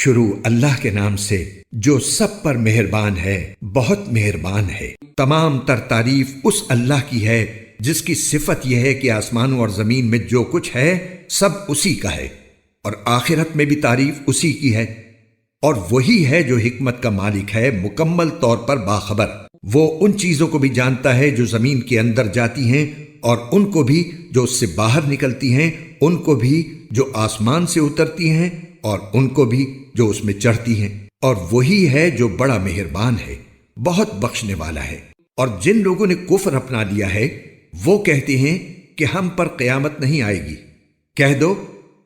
شروع اللہ کے نام سے جو سب پر مہربان ہے، بہت مہربان ہے۔ تمام تر تعریف اس اللہ کی ہے جس کی صفت یہ ہے کہ آسمانوں اور زمین میں جو کچھ ہے سب اسی کا ہے، اور آخرت میں بھی تعریف اسی کی ہے، اور وہی ہے جو حکمت کا مالک ہے، مکمل طور پر باخبر۔ وہ ان چیزوں کو بھی جانتا ہے جو زمین کے اندر جاتی ہیں، اور ان کو بھی جو اس سے باہر نکلتی ہیں، ان کو بھی جو آسمان سے اترتی ہیں، اور ان کو بھی جو اس میں چڑھتی ہیں، اور وہی ہے جو بڑا مہربان ہے، بہت بخشنے والا ہے۔ اور جن لوگوں نے کفر اپنا لیا ہے وہ کہتے ہیں کہ ہم پر قیامت نہیں آئے گی۔ کہہ دو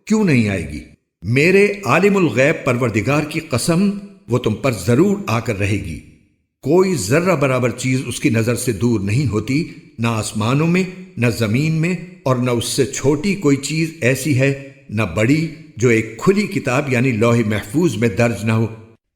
کیوں نہیں آئے گی؟ میرے عالم الغیب پروردگار کی قسم، وہ تم پر ضرور آ کر رہے گی۔ کوئی ذرہ برابر چیز اس کی نظر سے دور نہیں ہوتی، نہ آسمانوں میں، نہ زمین میں، اور نہ اس سے چھوٹی کوئی چیز ایسی ہے، نہ بڑی، جو ایک کھلی کتاب یعنی لوح محفوظ میں درج نہ ہو۔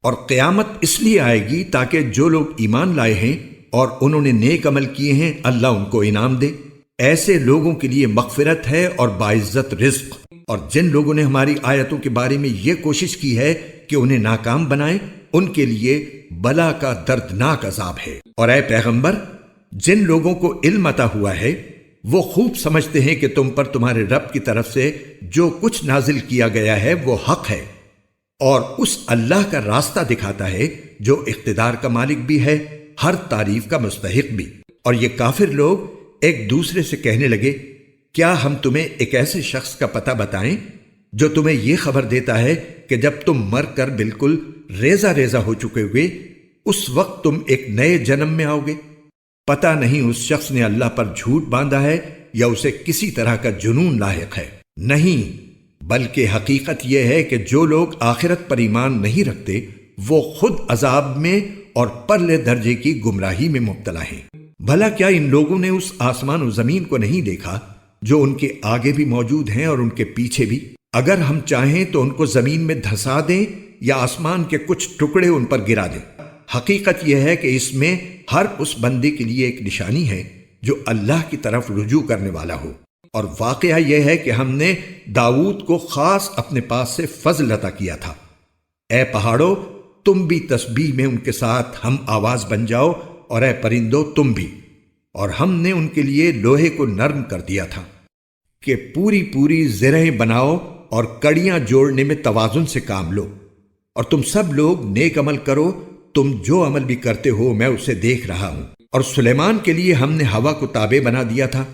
اور قیامت اس لیے آئے گی تاکہ جو لوگ ایمان لائے ہیں اور انہوں نے نیک عمل کیے ہیں، اللہ ان کو انعام دے۔ ایسے لوگوں کے لیے مغفرت ہے اور باعزت رزق۔ اور جن لوگوں نے ہماری آیتوں کے بارے میں یہ کوشش کی ہے کہ انہیں ناکام بنائیں، ان کے لیے بلا کا دردناک عذاب ہے۔ اور اے پیغمبر، جن لوگوں کو علم عطا ہوا ہے وہ خوب سمجھتے ہیں کہ تم پر تمہارے رب کی طرف سے جو کچھ نازل کیا گیا ہے وہ حق ہے، اور اس اللہ کا راستہ دکھاتا ہے جو اقتدار کا مالک بھی ہے، ہر تعریف کا مستحق بھی۔ اور یہ کافر لوگ ایک دوسرے سے کہنے لگے، کیا ہم تمہیں ایک ایسے شخص کا پتہ بتائیں جو تمہیں یہ خبر دیتا ہے کہ جب تم مر کر بالکل ریزہ ریزہ ہو چکے ہوئے اس وقت تم ایک نئے جنم میں آؤ گے؟ پتہ نہیں اس شخص نے اللہ پر جھوٹ باندھا ہے یا اسے کسی طرح کا جنون لاحق ہے۔ نہیں، بلکہ حقیقت یہ ہے کہ جو لوگ آخرت پر ایمان نہیں رکھتے وہ خود عذاب میں اور پرلے درجے کی گمراہی میں مبتلا ہیں۔ بھلا کیا ان لوگوں نے اس آسمان و زمین کو نہیں دیکھا جو ان کے آگے بھی موجود ہیں اور ان کے پیچھے بھی؟ اگر ہم چاہیں تو ان کو زمین میں دھسا دیں یا آسمان کے کچھ ٹکڑے ان پر گرا دیں۔ حقیقت یہ ہے کہ اس میں ہر اس بندے کے لیے ایک نشانی ہے جو اللہ کی طرف رجوع کرنے والا ہو۔ اور واقعہ یہ ہے کہ ہم نے داؤد کو خاص اپنے پاس سے فضل عطا کیا تھا۔ اے پہاڑوں، تم بھی تسبیح میں ان کے ساتھ ہم آواز بن جاؤ، اور اے پرندوں تم بھی۔ اور ہم نے ان کے لیے لوہے کو نرم کر دیا تھا کہ پوری پوری زرہیں بناؤ اور کڑیاں جوڑنے میں توازن سے کام لو۔ اور تم سب لوگ نیک عمل کرو، تم جو عمل بھی کرتے ہو میں اسے دیکھ رہا ہوں۔ اور سلیمان کے لیے ہم نے ہوا کو تابع بنا دیا تھا،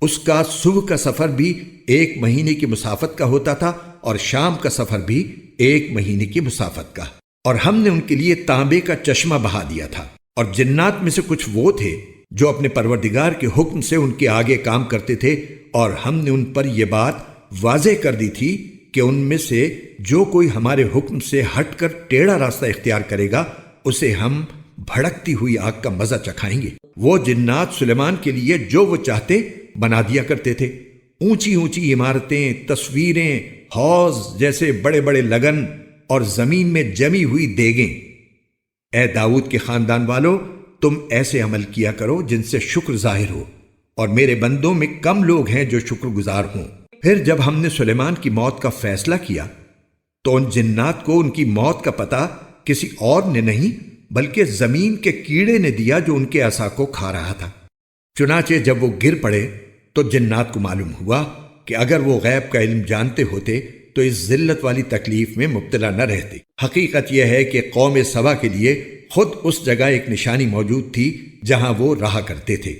اس کا صبح کا سفر بھی 1 مہینے کی مسافت کا ہوتا تھا، اور شام کا سفر بھی 1 مہینے کی مسافت کا۔ اور ہم نے ان کے لیے تانبے کا چشمہ بہا دیا تھا۔ اور جنات میں سے کچھ وہ تھے جو اپنے پروردگار کے حکم سے ان کے آگے کام کرتے تھے، اور ہم نے ان پر یہ بات واضح کر دی تھی کہ ان میں سے جو کوئی ہمارے حکم سے ہٹ کر ٹیڑھا راستہ اختیار کرے گا اسے ہم بھڑکتی ہوئی آگ کا مزہ چکھائیں گے۔ وہ جنات سلیمان کے لیے جو وہ چاہتے بنا دیا کرتے تھے، اونچی اونچی عمارتیں، تصویریں، حوض جیسے بڑے بڑے لگن، اور زمین میں جمی ہوئی دیگیں۔ اے داؤد کے خاندان والو، تم ایسے عمل کیا کرو جن سے شکر ظاہر ہو، اور میرے بندوں میں کم لوگ ہیں جو شکر گزار ہوں۔ پھر جب ہم نے سلیمان کی موت کا فیصلہ کیا تو ان جنات کو ان کی موت کا پتہ کسی اور نے نہیں بلکہ زمین کے کیڑے نے دیا جو ان کے عصا کو کھا رہا تھا۔ چنانچہ جب وہ گر پڑے تو جنات کو معلوم ہوا کہ اگر وہ غیب کا علم جانتے ہوتے تو اس ذلت والی تکلیف میں مبتلا نہ رہتے۔ حقیقت یہ ہے کہ قوم سبا کے لیے خود اس جگہ ایک نشانی موجود تھی جہاں وہ رہا کرتے تھے۔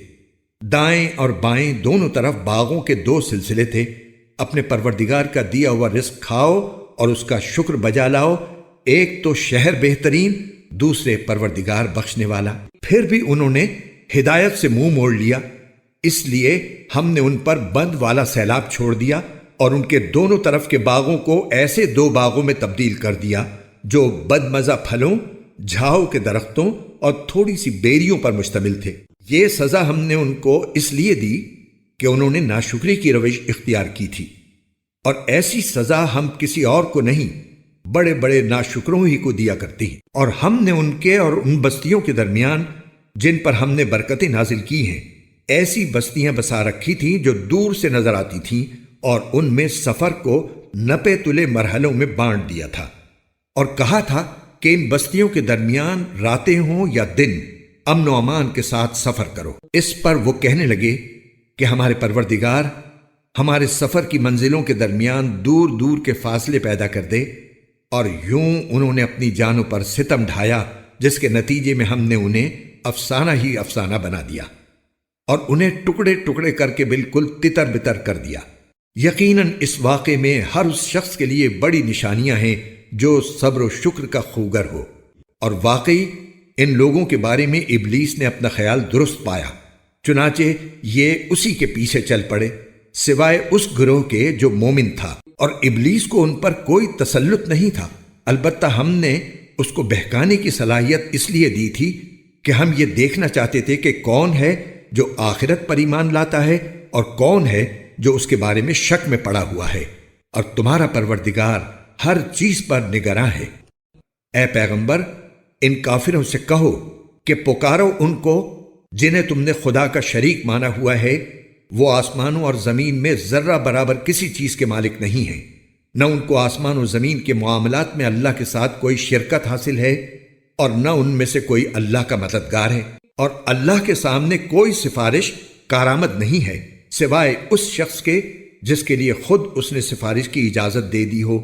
دائیں اور بائیں دونوں طرف باغوں کے 2 سلسلے تھے۔ اپنے پروردگار کا دیا ہوا رزق کھاؤ اور اس کا شکر بجا لاؤ، ایک تو شہر بہترین، دوسرے پروردگار بخشنے والا۔ پھر بھی انہوں نے ہدایت سے منہ موڑ لیا، اس لیے ہم نے ان پر بند والا سیلاب چھوڑ دیا، اور ان کے دونوں طرف کے باغوں کو ایسے 2 باغوں میں تبدیل کر دیا جو بدمزہ پھلوں، جھاؤ کے درختوں اور تھوڑی سی بیریوں پر مشتمل تھے۔ یہ سزا ہم نے ان کو اس لیے دی کہ انہوں نے ناشکری کی روش اختیار کی تھی، اور ایسی سزا ہم کسی اور کو نہیں بڑے بڑے ناشکروں ہی کو دیا کرتے ہیں۔ اور ہم نے ان کے اور ان بستیوں کے درمیان جن پر ہم نے برکتیں نازل کی ہیں ایسی بستیاں بسا رکھی تھیں جو دور سے نظر آتی تھیں، اور ان میں سفر کو نپے تلے مرحلوں میں بانٹ دیا تھا۔ اور کہا تھا کہ ان بستیوں کے درمیان راتیں ہوں یا دن امن و امان کے ساتھ سفر کرو۔ اس پر وہ کہنے لگے کہ ہمارے پروردگار ہمارے سفر کی منزلوں کے درمیان دور دور کے فاصلے پیدا کر دے، اور یوں انہوں نے اپنی جانوں پر ستم ڈھایا، جس کے نتیجے میں ہم نے انہیں افسانہ ہی افسانہ بنا دیا اور انہیں ٹکڑے ٹکڑے کر کے بالکل تتر بتر کر دیا۔ یقیناً اس واقعے میں ہر اس شخص کے لیے بڑی نشانیاں ہیں جو صبر و شکر کا خوگر ہو۔ اور واقعی ان لوگوں کے بارے میں ابلیس نے اپنا خیال درست پایا، چنانچہ یہ اسی کے پیچھے چل پڑے، سوائے اس گروہ کے جو مومن تھا، اور ابلیس کو ان پر کوئی تسلط نہیں تھا۔ البتہ ہم نے اس کو بہکانے کی صلاحیت اس لیے دی تھی کہ ہم یہ دیکھنا چاہتے تھے کہ کون ہے جو آخرت پر ایمان لاتا ہے اور کون ہے جو اس کے بارے میں شک میں پڑا ہوا ہے، اور تمہارا پروردگار ہر چیز پر نگراں ہے۔ اے پیغمبر، ان کافروں سے کہو کہ پکارو ان کو جنہیں تم نے خدا کا شریک مانا ہوا ہے، وہ آسمانوں اور زمین میں ذرہ برابر کسی چیز کے مالک نہیں ہیں، نہ ان کو آسمان و زمین کے معاملات میں اللہ کے ساتھ کوئی شرکت حاصل ہے، اور نہ ان میں سے کوئی اللہ کا مددگار ہے، اور اللہ کے سامنے کوئی سفارش کارآمد نہیں ہے سوائے اس شخص کے جس کے لیے خود اس نے سفارش کی اجازت دے دی ہو،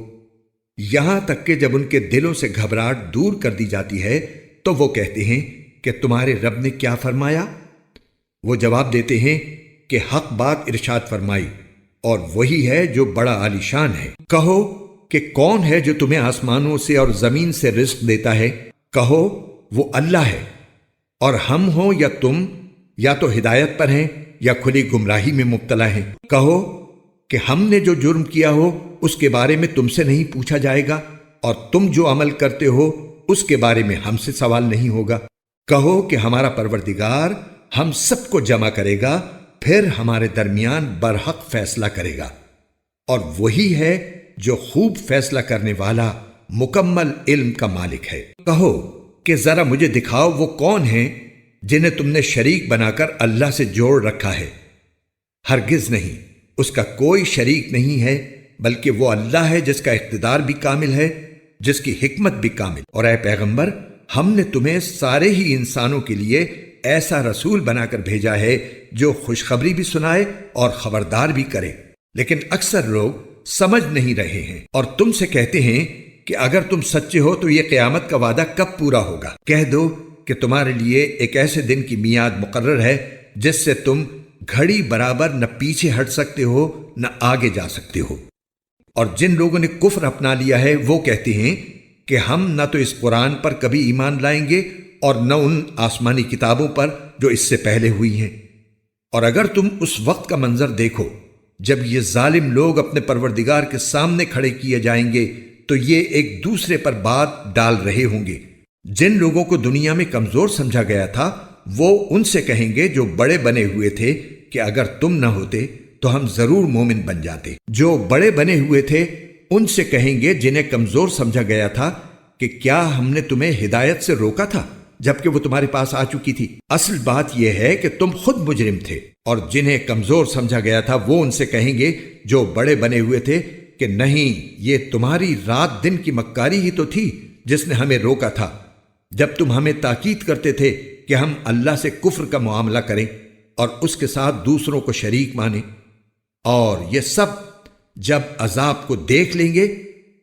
یہاں تک کہ جب ان کے دلوں سے گھبراہٹ دور کر دی جاتی ہے تو وہ کہتے ہیں کہ تمہارے رب نے کیا فرمایا؟ وہ جواب دیتے ہیں کہ حق بات ارشاد فرمائی، اور وہی ہے جو بڑا عالی شان ہے۔ کہو کہ کون ہے جو تمہیں آسمانوں سے اور زمین سے رزق دیتا ہے؟ کہو وہ اللہ ہے، اور ہم ہوں یا تم یا تو ہدایت پر ہیں یا کھلی گمراہی میں مبتلا ہیں۔ کہو کہ ہم نے جو جرم کیا ہو اس کے بارے میں تم سے نہیں پوچھا جائے گا، اور تم جو عمل کرتے ہو اس کے بارے میں ہم سے سوال نہیں ہوگا۔ کہو کہ ہمارا پروردگار ہم سب کو جمع کرے گا، پھر ہمارے درمیان برحق فیصلہ کرے گا، اور وہی ہے جو خوب فیصلہ کرنے والا مکمل علم کا مالک ہے۔ کہو کہ ذرا مجھے دکھاؤ وہ کون ہیں جنہیں تم نے شریک بنا کر اللہ سے جوڑ رکھا ہے۔ ہرگز نہیں، اس کا کوئی شریک نہیں ہے، بلکہ وہ اللہ ہے جس کا اقتدار بھی کامل ہے، جس کی حکمت بھی کامل۔ اور اے پیغمبر، ہم نے تمہیں سارے ہی انسانوں کے لیے ایسا رسول بنا کر بھیجا ہے جو خوشخبری بھی سنائے اور خبردار بھی کرے، لیکن اکثر لوگ سمجھ نہیں رہے ہیں، اور تم سے کہتے ہیں کہ اگر تم سچے ہو تو یہ قیامت کا وعدہ کب پورا ہوگا؟ کہہ دو کہ تمہارے لیے ایک ایسے دن کی میعاد مقرر ہے جس سے تم گھڑی برابر نہ پیچھے ہٹ سکتے ہو نہ آگے جا سکتے ہو۔ اور جن لوگوں نے کفر اپنا لیا ہے وہ کہتے ہیں کہ ہم نہ تو اس قرآن پر کبھی ایمان لائیں گے اور نہ ان آسمانی کتابوں پر جو اس سے پہلے ہوئی ہیں۔ اور اگر تم اس وقت کا منظر دیکھو جب یہ ظالم لوگ اپنے پروردگار کے سامنے کھڑے کیے جائیں گے تو یہ ایک دوسرے پر بات ڈال رہے ہوں گے۔ جن لوگوں کو دنیا میں کمزور سمجھا گیا تھا وہ ان سے کہیں گے جو بڑے بنے ہوئے تھے کہ اگر تم نہ ہوتے تو ہم ضرور مومن بن جاتے۔ جو بڑے بنے ہوئے تھے ان سے کہیں گے جنہیں کمزور سمجھا گیا تھا کہ کیا ہم نے تمہیں ہدایت سے روکا تھا جبکہ وہ تمہارے پاس آ چکی تھی؟ اصل بات یہ ہے کہ تم خود مجرم تھے۔ اور جنہیں کمزور سمجھا گیا تھا وہ ان سے کہیں گے جو بڑے بنے ہوئے تھے کہ نہیں، یہ تمہاری رات دن کی مکاری ہی تو تھی جس نے ہمیں روکا تھا جب تم ہمیں تاکید کرتے تھے کہ ہم اللہ سے کفر کا معاملہ کریں اور اس کے ساتھ دوسروں کو شریک مانیں۔ اور یہ سب جب عذاب کو دیکھ لیں گے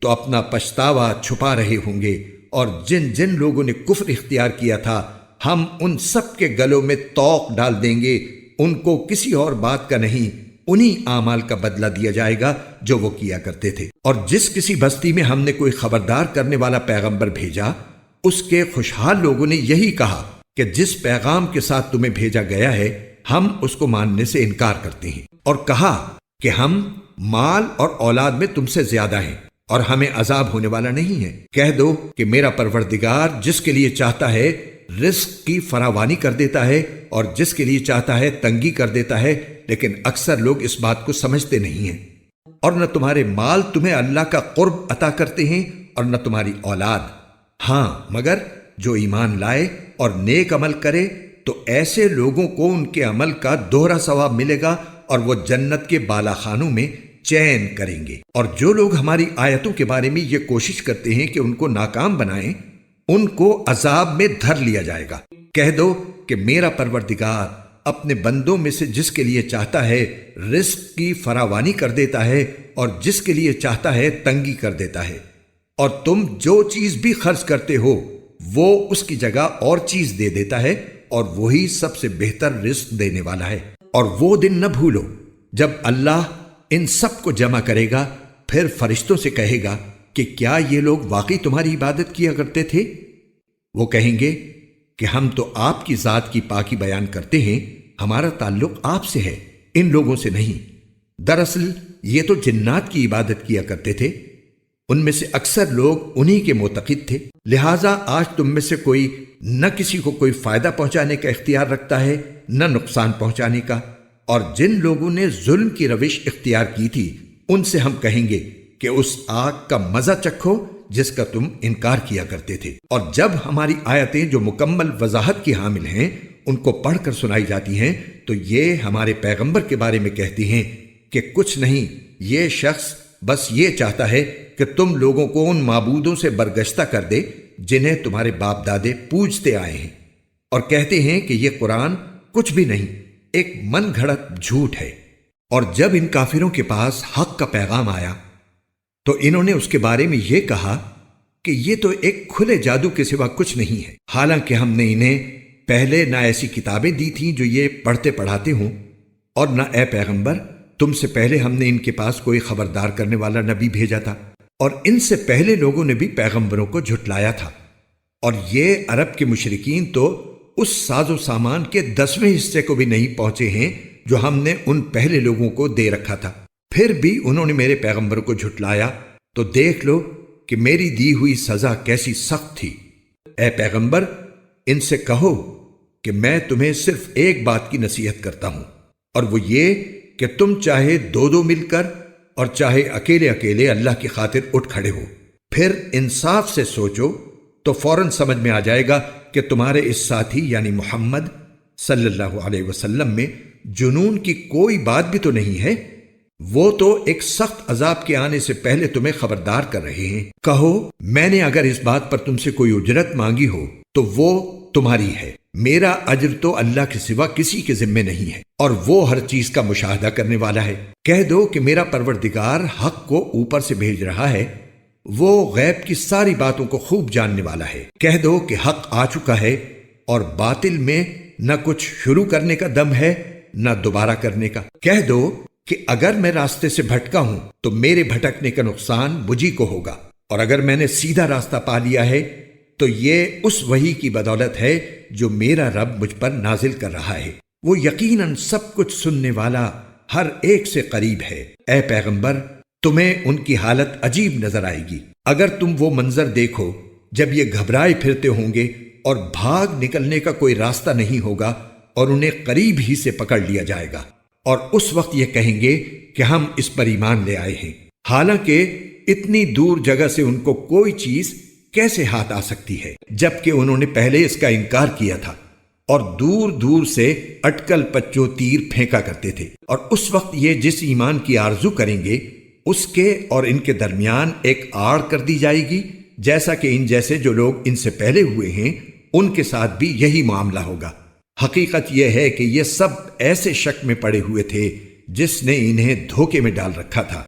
تو اپنا پچھتاوا چھپا رہے ہوں گے، اور جن جن لوگوں نے کفر اختیار کیا تھا ہم ان سب کے گلوں میں طوق ڈال دیں گے، ان کو کسی اور بات کا نہیں، انہی اعمال کا بدلہ دیا جائے گا جو وہ کیا کرتے تھے۔ اور جس کسی بستی میں ہم نے کوئی خبردار کرنے والا پیغمبر بھیجا، اس کے خوشحال لوگوں نے یہی کہا کہ جس پیغام کے ساتھ تمہیں بھیجا گیا ہے ہم اس کو ماننے سے انکار کرتے ہیں، اور کہا کہ ہم مال اور اولاد میں تم سے زیادہ ہیں اور ہمیں عذاب ہونے والا نہیں ہے۔ کہہ دو کہ میرا پروردگار جس کے لیے چاہتا ہے رزق کی فراوانی کر دیتا ہے اور جس کے لیے چاہتا ہے تنگی کر دیتا ہے، لیکن اکثر لوگ اس بات کو سمجھتے نہیں ہیں۔ اور نہ تمہارے مال تمہیں اللہ کا قرب عطا کرتے ہیں اور نہ تمہاری اولاد، ہاں مگر جو ایمان لائے اور نیک عمل کرے تو ایسے لوگوں کو ان کے عمل کا دوہرا ثواب ملے گا، اور وہ جنت کے بالا خانوں میں چین کریں گے۔ اور جو لوگ ہماری آیتوں کے بارے میں یہ کوشش کرتے ہیں کہ ان کو ناکام بنائیں، ان کو عذاب میں دھر لیا جائے گا۔ کہہ دو کہ میرا پروردگار اپنے بندوں میں سے جس کے لیے چاہتا ہے رزق کی فراوانی کر دیتا ہے اور جس کے لیے چاہتا ہے تنگی کر دیتا ہے، اور تم جو چیز بھی خرچ کرتے ہو وہ اس کی جگہ اور چیز دے دیتا ہے، اور وہی سب سے بہتر رزق دینے والا ہے۔ اور وہ دن نہ بھولو جب اللہ ان سب کو جمع کرے گا، پھر فرشتوں سے کہے گا کہ کیا یہ لوگ واقعی تمہاری عبادت کیا کرتے تھے؟ وہ کہیں گے کہ ہم تو آپ کی ذات کی پاکی بیان کرتے ہیں، ہمارا تعلق آپ سے ہے، ان لوگوں سے نہیں۔ دراصل یہ تو جنات کی عبادت کیا کرتے تھے، ان میں سے اکثر لوگ انہی کے معتقد تھے، لہٰذا آج تم میں سے کوئی نہ کسی کو کوئی فائدہ پہنچانے کا اختیار رکھتا ہے نہ نقصان پہنچانے کا۔ اور جن لوگوں نے ظلم کی روش اختیار کی تھی ان سے ہم کہیں گے کہ اس آگ کا مزہ چکھو جس کا تم انکار کیا کرتے تھے۔ اور جب ہماری آیتیں جو مکمل وضاحت کی حامل ہیں ان کو پڑھ کر سنائی جاتی ہیں تو یہ ہمارے پیغمبر کے بارے میں کہتی ہیں کہ کچھ نہیں، یہ شخص بس یہ چاہتا ہے کہ تم لوگوں کو ان معبودوں سے برگشتہ کر دے جنہیں تمہارے باپ دادے پوجتے آئے ہیں، اور کہتے ہیں کہ یہ قرآن کچھ بھی نہیں، ایک من گھڑت جھوٹ ہے۔ اور جب ان کافروں کے پاس حق کا پیغام آیا تو انہوں نے اس کے بارے میں یہ کہا کہ یہ تو ایک کھلے جادو کے سوا کچھ نہیں ہے، حالانکہ ہم نے انہیں پہلے نہ ایسی کتابیں دی تھیں جو یہ پڑھتے پڑھاتے ہوں، اور نہ اے پیغمبر تم سے پہلے ہم نے ان کے پاس کوئی خبردار کرنے والا نبی بھیجا تھا، اور ان سے پہلے لوگوں نے بھی پیغمبروں کو جھٹلایا تھا۔ اور یہ عرب کے مشرکین تو اس ساز و سامان کے 10ویں حصے کو بھی نہیں پہنچے ہیں جو ہم نے ان پہلے لوگوں کو دے رکھا تھا، پھر بھی انہوں نے میرے پیغمبر کو جھٹلایا، تو دیکھ لو کہ میری دی ہوئی سزا کیسی سخت تھی۔ اے پیغمبر ان سے کہو کہ میں تمہیں صرف ایک بات کی نصیحت کرتا ہوں، اور وہ یہ کہ تم چاہے دو دو مل کر اور چاہے اکیلے اکیلے اللہ کی خاطر اٹھ کھڑے ہو، پھر انصاف سے سوچو تو فوراً سمجھ میں آ جائے گا کہ تمہارے اس ساتھی یعنی محمد صلی اللہ علیہ وسلم میں جنون کی کوئی بات بھی تو نہیں ہے، وہ تو ایک سخت عذاب کے آنے سے پہلے تمہیں خبردار کر رہے ہیں۔ کہو میں نے اگر اس بات پر تم سے کوئی اجرت مانگی ہو تو وہ تمہاری ہے، میرا اجر تو اللہ کے سوا کسی کے ذمے نہیں ہے، اور وہ ہر چیز کا مشاہدہ کرنے والا ہے۔ کہہ دو کہ میرا پروردگار حق کو اوپر سے بھیج رہا ہے، وہ غیب کی ساری باتوں کو خوب جاننے والا ہے۔ کہہ دو کہ حق آ چکا ہے اور باطل میں نہ کچھ شروع کرنے کا دم ہے نہ دوبارہ کرنے کا۔ کہہ دو کہ اگر میں راستے سے بھٹکا ہوں تو میرے بھٹکنے کا نقصان مجھی کو ہوگا، اور اگر میں نے سیدھا راستہ پا لیا ہے تو یہ اس وحی کی بدولت ہے جو میرا رب مجھ پر نازل کر رہا ہے، وہ یقیناً سب کچھ سننے والا ہر ایک سے قریب ہے۔ اے پیغمبر تمہیں ان کی حالت عجیب نظر آئے گی اگر تم وہ منظر دیکھو جب یہ گھبرائے پھرتے ہوں گے اور بھاگ نکلنے کا کوئی راستہ نہیں ہوگا، اور انہیں قریب ہی سے پکڑ لیا جائے گا، اور اس وقت یہ کہیں گے کہ ہم اس پر ایمان لے آئے ہیں، حالانکہ اتنی دور جگہ سے ان کو کوئی چیز کیسے ہاتھ آ سکتی ہے جبکہ انہوں نے پہلے اس کا انکار کیا تھا، اور دور دور سے اٹکل پچو تیر پھینکا کرتے تھے۔ اور اس وقت یہ جس ایمان کی آرزو کریں گے اس کے اور ان کے درمیان ایک آڑ کر دی جائے گی، جیسا کہ ان جیسے جو لوگ ان سے پہلے ہوئے ہیں ان کے ساتھ بھی یہی معاملہ ہوگا۔ حقیقت یہ ہے کہ یہ سب ایسے شک میں پڑے ہوئے تھے جس نے انہیں دھوکے میں ڈال رکھا تھا۔